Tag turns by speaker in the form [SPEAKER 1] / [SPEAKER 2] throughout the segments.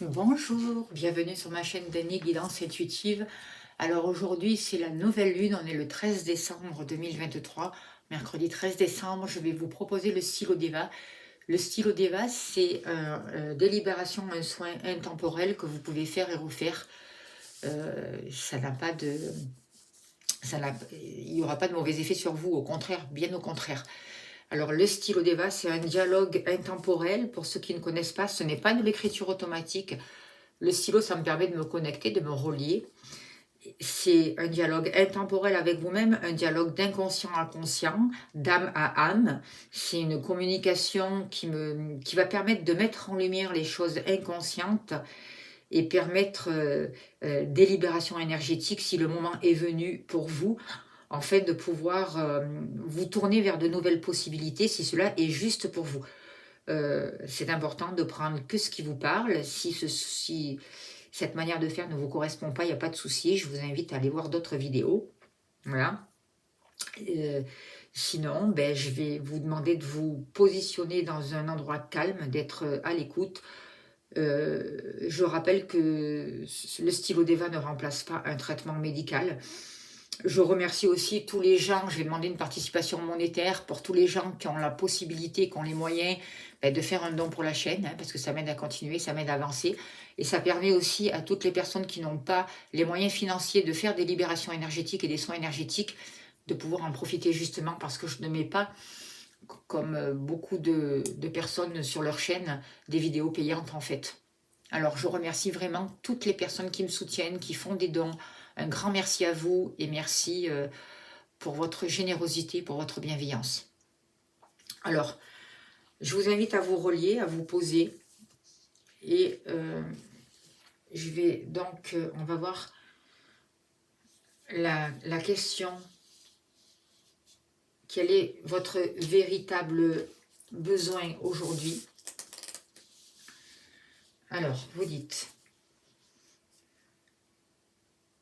[SPEAKER 1] Bonjour, bienvenue sur ma chaîne d'Annie Guidance Intuitive. Alors aujourd'hui, c'est la nouvelle lune, on est le 13 décembre 2023. Mercredi 13 décembre, je vais vous proposer le stylo Deva. Le stylo Deva, c'est délibération, un soin intemporel que vous pouvez faire et refaire. Ça n'a pas de... il n'y aura pas de mauvais effet sur vous, au contraire, bien au contraire. Alors, le stylo Deva, c'est un dialogue intemporel. Pour ceux qui ne connaissent pas, ce n'est pas de l'écriture automatique. Le stylo, ça me permet de me connecter, de me relier. C'est un dialogue intemporel avec vous-même, un dialogue d'inconscient à conscient, d'âme à âme. C'est une communication qui va permettre de mettre en lumière les choses inconscientes et permettre des libérations énergétiques si le moment est venu pour vous, en fait, de pouvoir vous tourner vers de nouvelles possibilités si cela est juste pour vous. C'est important de prendre que ce qui vous parle. Si cette manière de faire ne vous correspond pas, il n'y a pas de souci. Je vous invite à aller voir d'autres vidéos. Voilà. Sinon, je vais vous demander de vous positionner dans un endroit calme, d'être à l'écoute. Je rappelle que le stylo Deva ne remplace pas un traitement médical. Je remercie aussi tous les gens, je vais demander une participation monétaire pour tous les gens qui ont la possibilité, qui ont les moyens de faire un don pour la chaîne, parce que ça m'aide à continuer, ça m'aide à avancer. Et ça permet aussi à toutes les personnes qui n'ont pas les moyens financiers de faire des libérations énergétiques et des soins énergétiques, de pouvoir en profiter justement parce que je ne mets pas, comme beaucoup de personnes sur leur chaîne, des vidéos payantes en fait. Alors je remercie vraiment toutes les personnes qui me soutiennent, qui font des dons. Un grand merci à vous et merci pour votre générosité, pour votre bienveillance. Alors, je vous invite à vous relier, à vous poser. Et je vais donc, on va voir la question. Quel est votre véritable besoin aujourd'hui? Alors, vous dites,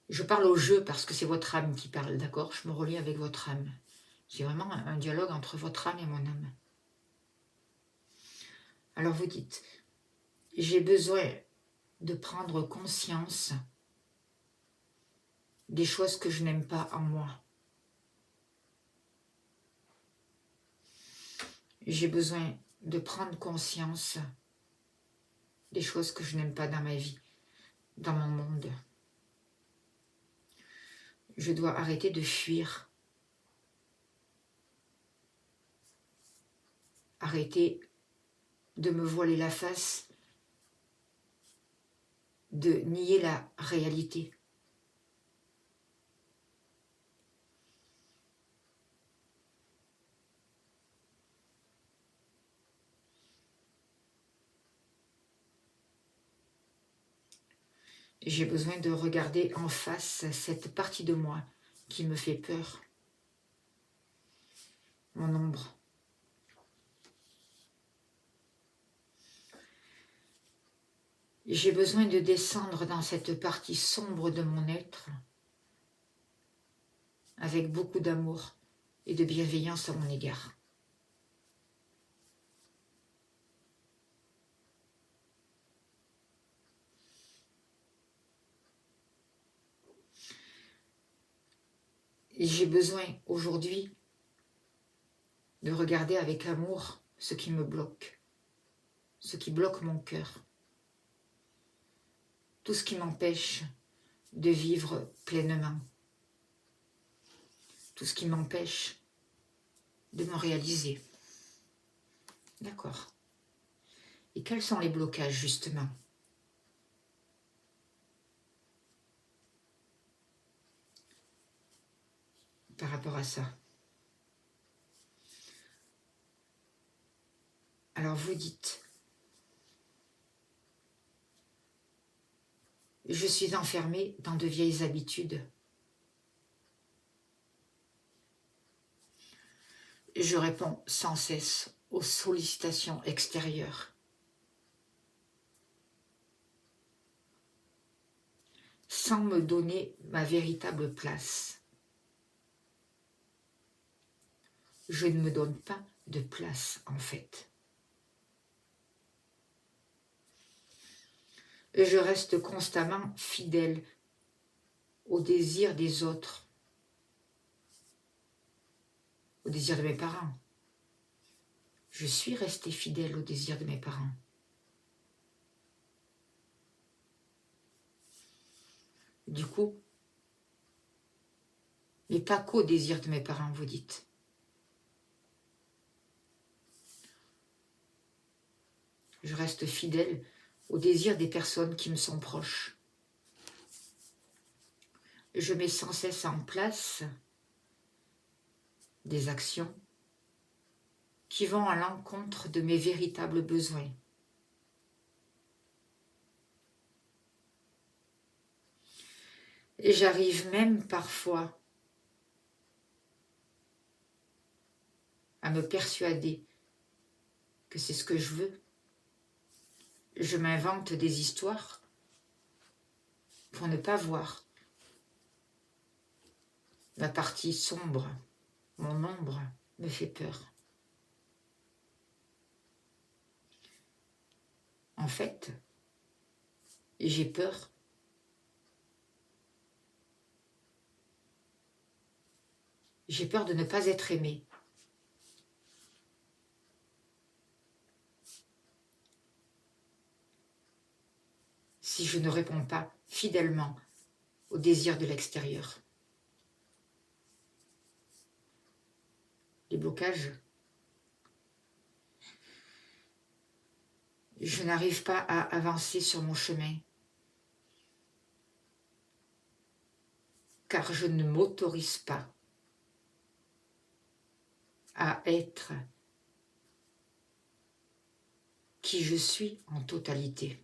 [SPEAKER 1] je parle au jeu parce que c'est votre âme qui parle, d'accord? Je me relie avec votre âme. C'est vraiment un dialogue entre votre âme et mon âme. Alors vous dites, j'ai besoin de prendre conscience des choses que je n'aime pas en moi. J'ai besoin de prendre conscience des choses que je n'aime pas dans ma vie, dans mon monde. Je dois arrêter de fuir. Arrêter de me voiler la face, de nier la réalité. J'ai besoin de regarder en face cette partie de moi qui me fait peur, mon ombre. J'ai besoin de descendre dans cette partie sombre de mon être avec beaucoup d'amour et de bienveillance à mon égard. Et j'ai besoin aujourd'hui de regarder avec amour ce qui me bloque, ce qui bloque mon cœur, tout ce qui m'empêche de vivre pleinement, tout ce qui m'empêche de me réaliser. D'accord. Et quels sont les blocages justement? Par rapport à ça. Alors vous dites, je suis enfermée dans de vieilles habitudes. Je réponds sans cesse aux sollicitations extérieures. Sans me donner ma véritable place. Je ne me donne pas de place en fait. Je reste constamment fidèle au désir des autres, au désir de mes parents. Je suis restée fidèle au désir de mes parents. Du coup, mais pas qu'au désir de mes parents, vous dites. Je reste fidèle au désir des personnes qui me sont proches. Je mets sans cesse en place des actions qui vont à l'encontre de mes véritables besoins. Et j'arrive même parfois à me persuader que c'est ce que je veux. Je m'invente des histoires pour ne pas voir ma partie sombre, mon ombre me fait peur. En fait, j'ai peur de ne pas être aimée. Si je ne réponds pas fidèlement au désir de l'extérieur. Les blocages. Je n'arrive pas à avancer sur mon chemin, car je ne m'autorise pas à être qui je suis en totalité.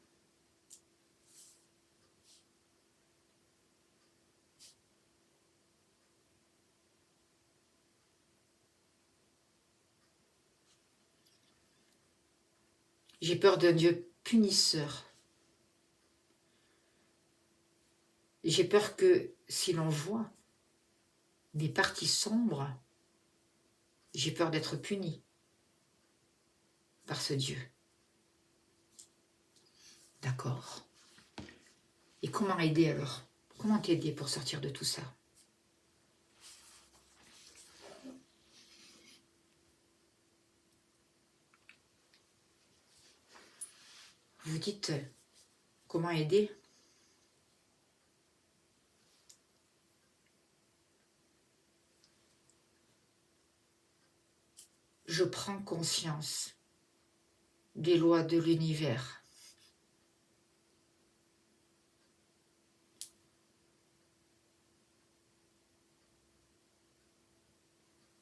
[SPEAKER 1] J'ai peur d'un Dieu punisseur. J'ai peur que si l'on voit mes parties sombres, j'ai peur d'être puni par ce Dieu. D'accord. Et comment aider alors? Comment t'aider pour sortir de tout ça? Vous dites, comment aider? Je prends conscience des lois de l'univers.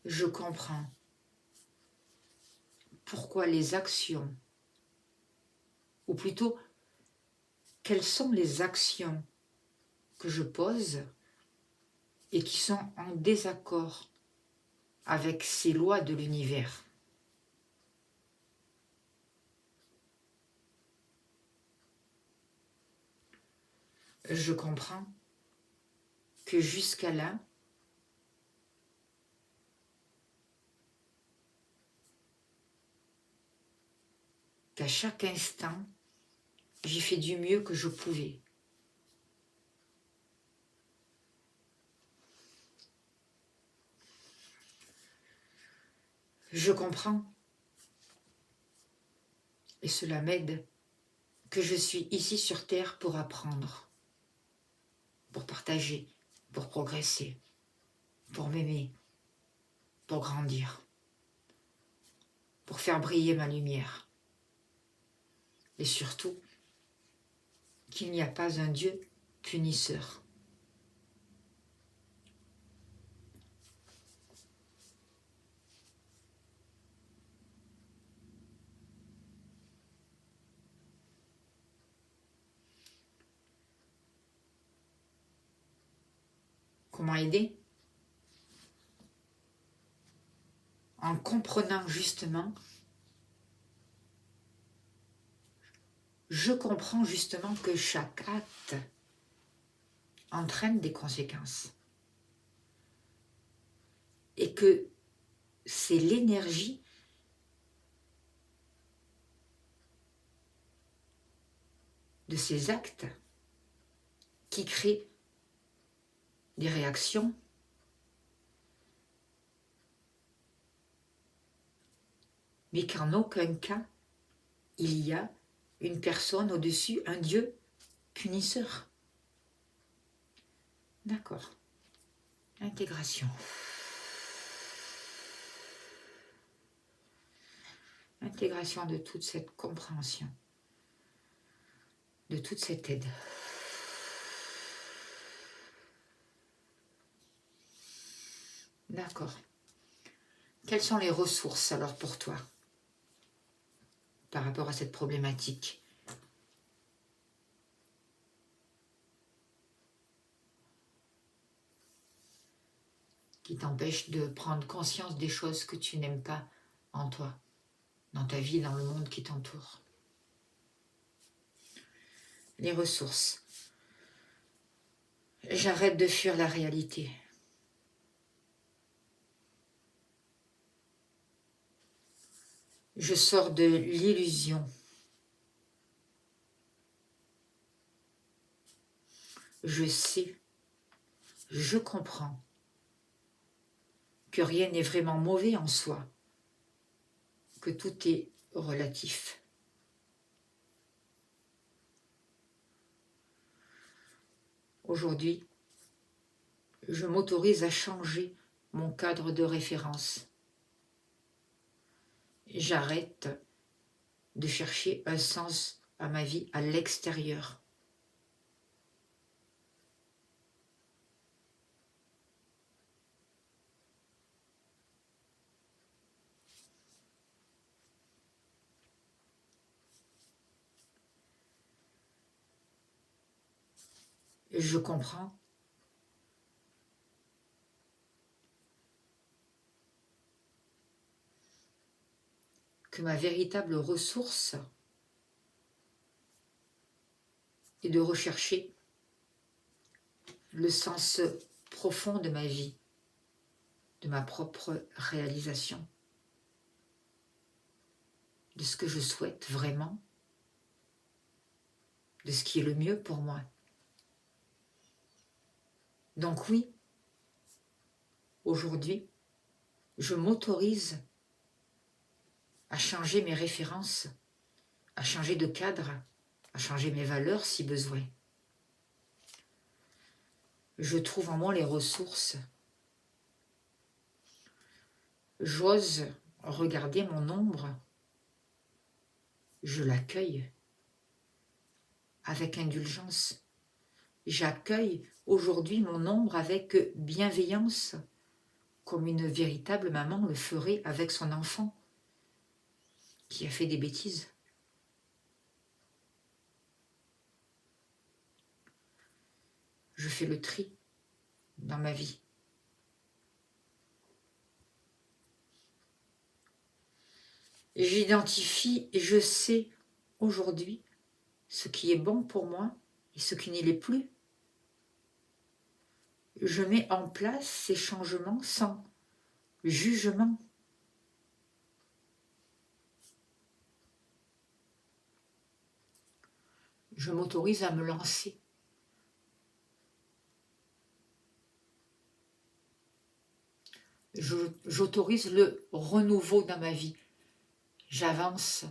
[SPEAKER 1] Je comprends pourquoi les actions, ou plutôt, quelles sont les actions que je pose et qui sont en désaccord avec ces lois de l'univers. Je comprends que jusqu'à là, qu'à chaque instant, j'ai fait du mieux que je pouvais. Je comprends, et cela m'aide, que je suis ici sur Terre pour apprendre, pour partager, pour progresser, pour m'aimer, pour grandir, pour faire briller ma lumière. Et surtout, qu'il n'y a pas un Dieu punisseur. Comment aider? En comprenant justement, je comprends justement que chaque acte entraîne des conséquences. Et que c'est l'énergie de ces actes qui créent des réactions mais qu'en aucun cas il y a une personne au-dessus, un Dieu punisseur. D'accord. Intégration. Intégration de toute cette compréhension, de toute cette aide. D'accord. Quelles sont les ressources alors pour toi par rapport à cette problématique? Qui t'empêche de prendre conscience des choses que tu n'aimes pas en toi, dans ta vie, dans le monde qui t'entoure. Les ressources. J'arrête de fuir la réalité. Je sors de l'illusion. Je sais, je comprends que rien n'est vraiment mauvais en soi, que tout est relatif. Aujourd'hui, je m'autorise à changer mon cadre de référence. J'arrête de chercher un sens à ma vie à l'extérieur. Je comprends que ma véritable ressource est de rechercher le sens profond de ma vie, de ma propre réalisation, de ce que je souhaite vraiment, de ce qui est le mieux pour moi. Donc oui, aujourd'hui, je m'autorise à changer mes références, à changer de cadre, à changer mes valeurs si besoin. Je trouve en moi les ressources. J'ose regarder mon ombre. Je l'accueille avec indulgence. J'accueille aujourd'hui mon ombre avec bienveillance, comme une véritable maman le ferait avec son enfant qui a fait des bêtises. Je fais le tri dans ma vie. J'identifie et je sais aujourd'hui ce qui est bon pour moi et ce qui n'y l'est plus. Je mets en place ces changements sans jugement. Je m'autorise à me lancer. J'autorise le renouveau dans ma vie. J'avance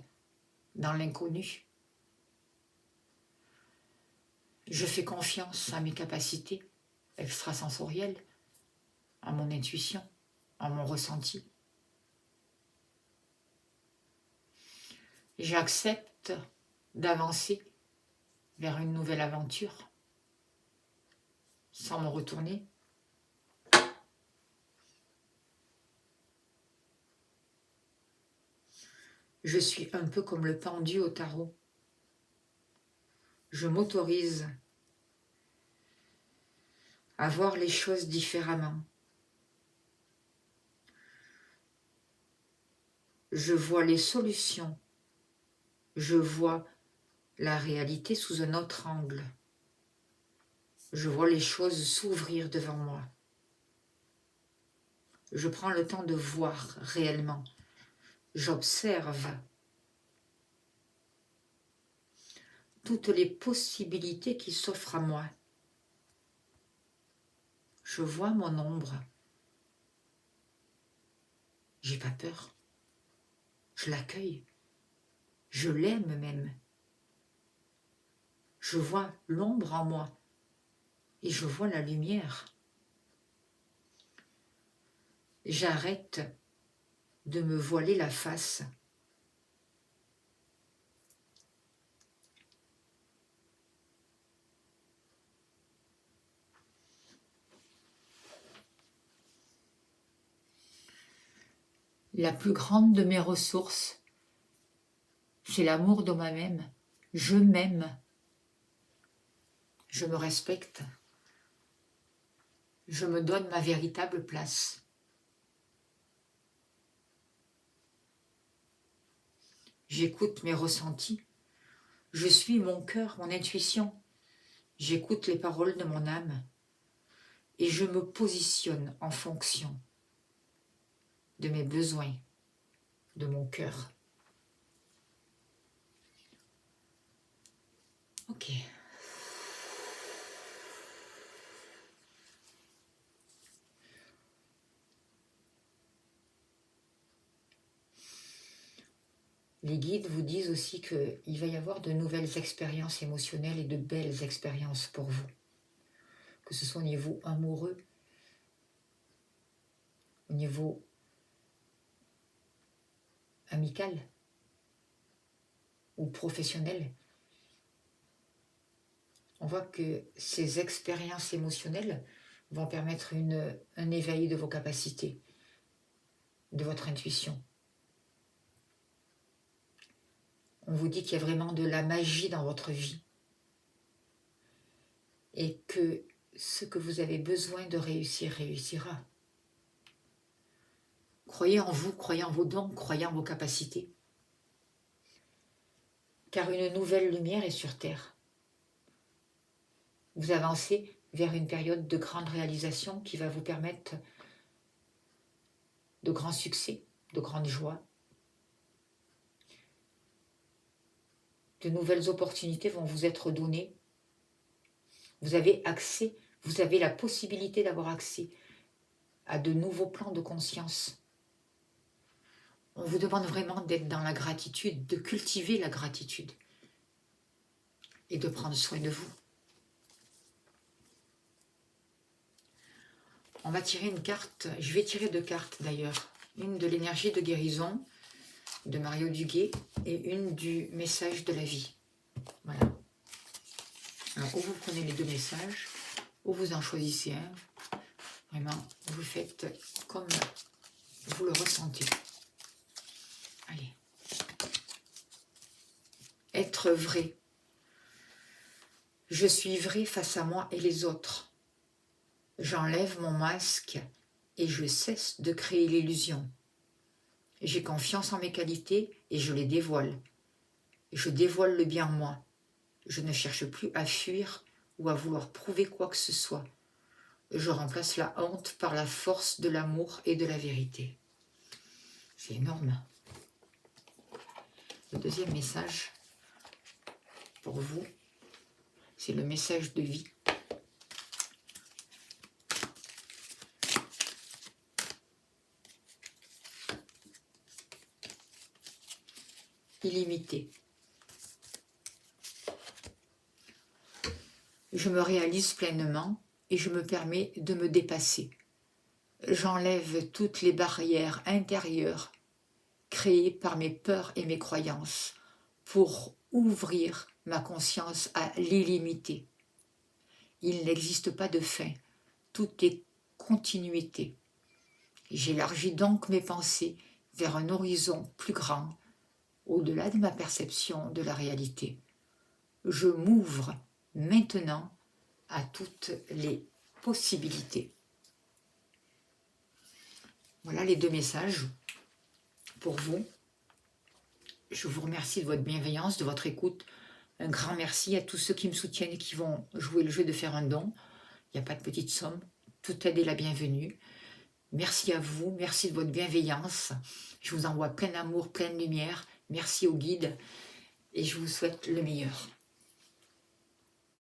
[SPEAKER 1] dans l'inconnu. Je fais confiance à mes capacités extrasensorielles, à mon intuition, à mon ressenti. J'accepte d'avancer vers une nouvelle aventure sans me retourner. Je suis un peu comme le pendu au tarot. Je m'autorise à voir les choses différemment. Je vois les solutions. Je vois la réalité sous un autre angle. Je vois les choses s'ouvrir devant moi. Je prends le temps de voir réellement. J'observe. toutes les possibilités qui s'offrent à moi. Je vois mon ombre. J'ai pas peur. Je l'accueille. Je l'aime même. Je vois l'ombre en moi et je vois la lumière. J'arrête de me voiler la face. La plus grande de mes ressources, c'est l'amour de moi-même. Je m'aime. Je me respecte. Je me donne ma véritable place. J'écoute mes ressentis. Je suis mon cœur, mon intuition. J'écoute les paroles de mon âme. Et je me positionne en fonction de mes besoins, de mon cœur. Ok. Les guides vous disent aussi qu'il va y avoir de nouvelles expériences émotionnelles et de belles expériences pour vous. Que ce soit au niveau amoureux, au niveau amical ou professionnel. On voit que ces expériences émotionnelles vont permettre un éveil de vos capacités, de votre intuition. On vous dit qu'il y a vraiment de la magie dans votre vie et que ce que vous avez besoin de réussir, réussira. Croyez en vous, croyez en vos dons, croyez en vos capacités. Car une nouvelle lumière est sur Terre. Vous avancez vers une période de grande réalisation qui va vous permettre de grands succès, de grandes joies. De nouvelles opportunités vont vous être données. Vous avez accès, vous avez la possibilité d'avoir accès à de nouveaux plans de conscience. On vous demande vraiment d'être dans la gratitude, de cultiver la gratitude et de prendre soin de vous. On va tirer une carte, je vais tirer deux cartes d'ailleurs. Une de l'énergie de guérison de Mario Duguay et une du message de la vie. Voilà. Alors, ou vous prenez les deux messages, ou vous en choisissez un. Vraiment, vous faites comme vous le ressentez. Allez. Être vrai. Je suis vrai face à moi et les autres. J'enlève mon masque et je cesse de créer l'illusion. J'ai confiance en mes qualités et je les dévoile. Je dévoile le bien en moi. Je ne cherche plus à fuir ou à vouloir prouver quoi que ce soit. Je remplace la honte par la force de l'amour et de la vérité. C'est énorme. Le deuxième message pour vous, c'est le message de vie. Illimité. Je me réalise pleinement et je me permets de me dépasser. J'enlève toutes les barrières intérieures créées par mes peurs et mes croyances pour ouvrir ma conscience à l'illimité. Il n'existe pas de fin, tout est continuité. J'élargis donc mes pensées vers un horizon plus grand, au-delà de ma perception de la réalité. Je m'ouvre maintenant à toutes les possibilités. Voilà les deux messages pour vous. Je vous remercie de votre bienveillance, de votre écoute. Un grand merci à tous ceux qui me soutiennent et qui vont jouer le jeu de faire un don. Il n'y a pas de petite somme. Toute aide est la bienvenue. Merci à vous. Merci de votre bienveillance. Je vous envoie plein d'amour, plein de lumière. Merci aux guides et je vous souhaite le meilleur.